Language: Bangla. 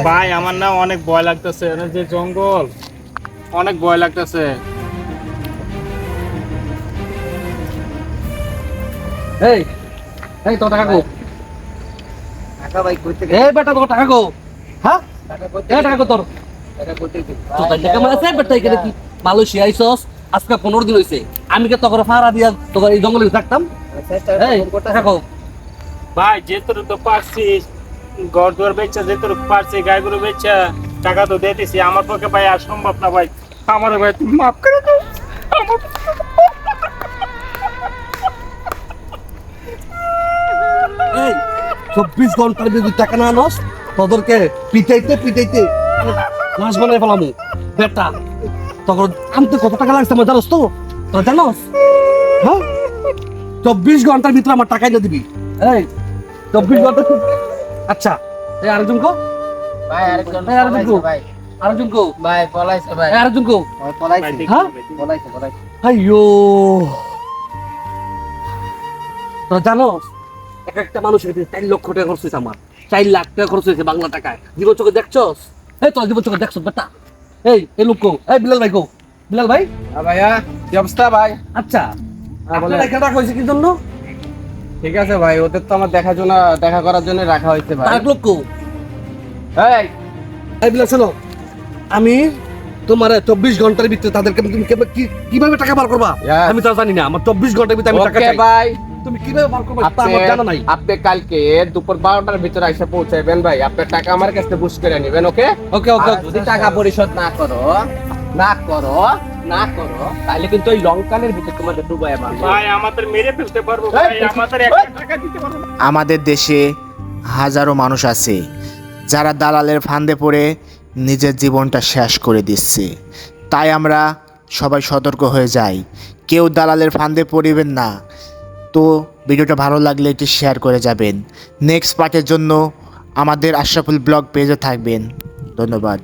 ভাই আমার না অনেক ভয় লাগতেছে, যে জঙ্গল অনেক ভয় লাগতেছে। এই এই তো টাকা গো, টাকা ভাই কইতে এই বেটা তো টাকা গো। হ্যাঁ টাকা কইতে এই টাকা কো তোর টাকা কইতে তো তাই টাকা মারছে বেটা। এখানে কি মালয়েশিয়া আইছস? আজকে 15 দিন হইছে। আমি কি তোর ফাড়া দিয়া তোর এই জঙ্গলে থাকতাম? এই টাকা গো ভাই যেতটুকু তো পারছি, ঘর দুয়ার বেচা যেতটুকু পারছি, গাই গরু বেচা টাকা তো দিতেছি। আমার পক্ষে ভাই আর সম্ভব না ভাই। আমার ভাই তুমি মাফ করে দাও। এই 24 ঘন্টার ভিতরে টাকা না আনস তোদেরকে পিটাইতে পিটাইতে লাশ বানাই ফেলামু বেটা। তখন আনতে কত টাকা লাগছে আমার জানোস তো? তোর জানোস? হ্যাঁ 24 ঘন্টার ভিতরে আমার টাকা এনে দিবি। এই 24 ঘন্টা আচ্ছা। এই আরেকজন কো, ভাই আরেকজন এই আরেকজন কো, ভাই আরেকজন কো, ভাই পলাইছে ভাই এই আরেকজন কো। ভাই পলাইছে হ্যাঁ? পলাইছে আইয়ো তোর জানোস এক একটা মানুষের 4 লক্ষ টাকা খরচ হয়েছে আমার। 4 লাখ টাকা খরচ হয়েছে বাংলা টাকায়। জীবন চোখে দেখছস? এই তোর জীবন চোখে দেখছস বেটা? এই লোক কো, এই বিলাল ভাই কো, বিলাল ভাই। ভাইয়া কি অবস্থা ভাই? আচ্ছা হ্যাঁ, বলেন। আপনার এখানে রাখা হয়েছে কি জন্য? ঠিক আছে ভাই, ওদের তো আমার দেখা করার জন্য রাখা হয়েছে ভাই। তার লোক কো। এই এই বিলাল শোনো, আমি তোমার 24 ঘন্টার ভিতরে তাদেরকে তুমি কিভাবে টাকা বার করবা Yes. আমি তো জানি না। আমার 24 ঘন্টার ভিতরে আমি টাকা ওকে চাই। ভাই, তুমি কিভাবে বার করবা তা আমার জানা নাই। আপনি কালকে দুপুর 12টার ভিতরে এসে পৌঁছাবেন ভাই। আপনার টাকা আমার কাছে বুঝ করে নেবেন, ওকে? ওকে ওকে আর যদি টাকা পরিশোধ না করো তাহলে কিন্তু ওই লঙ্কানের ভিতরে তোমাদের ডুবাই মারবো। ভাই আমাদের মেরে ফেলতে পারবো ভাই, আমাদের একটা টাকা দিতে পারবো না। আমাদের দেশে হাজারো মানুষ আছে যারা দালালের ফাঁদে পড়ে নিজের জীবনটা শেষ করে দিচ্ছে। তাই আমরা সবাই সতর্ক হয়ে যাই, কেউ দালালের ফাঁদে পড়িবেন না। তো ভিডিওটা ভালো লাগলে একটু শেয়ার করে যাবেন। নেক্সট পার্টের জন্য আমাদের আশরাফুল ব্লগ পেজে থাকবেন। ধন্যবাদ।